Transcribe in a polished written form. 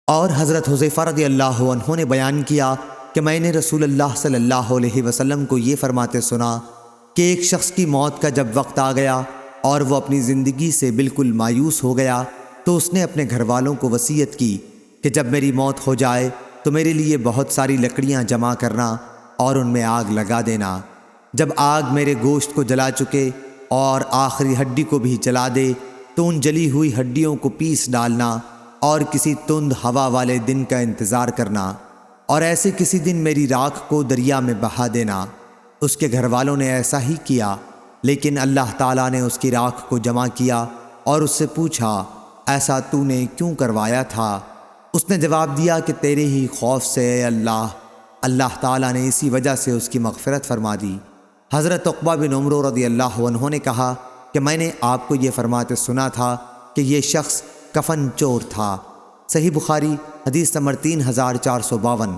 اور حضرت حذیفہ رضی اللہ عنہ نے بیان کیا کہ میں نے رسول اللہ صلی اللہ علیہ وسلم کو یہ فرماتے سنا کہ ایک شخص کی موت کا جب وقت آ گیا اور وہ اپنی زندگی سے بالکل مایوس ہو گیا تو اس نے اپنے گھر والوں کو وصیت کی کہ جب میری موت ہو جائے تو میرے لیے بہت ساری لکڑیاں جمع کرنا اور ان میں آگ لگا دینا۔ جب آگ میرے گوشت کو جلا چکے اور آخری ہڈی کو بھی جلا دے تو ان جلی ہوئی ہڈیوں کو پیس ڈالنا اور کسی تند ہوا والے دن کا انتظار کرنا، اور ایسے کسی دن میری راکھ کو دریا میں بہا دینا۔ اس کے گھر والوں نے ایسا ہی کیا، لیکن اللہ تعالیٰ نے اس کی راکھ کو جمع کیا اور اس سے پوچھا، ایسا تو نے کیوں کروایا تھا؟ اس نے جواب دیا کہ تیرے ہی خوف سے اے اللہ۔ اللہ تعالیٰ نے اسی وجہ سے اس کی مغفرت فرما دی۔ حضرت عقبہ بن عمرو رضی اللہ عنہ نے کہا کہ میں نے آپ کو یہ فرماتے سنا تھا کہ یہ شخص کفن چور تھا۔ صحیح بخاری حدیث نمبر 3452۔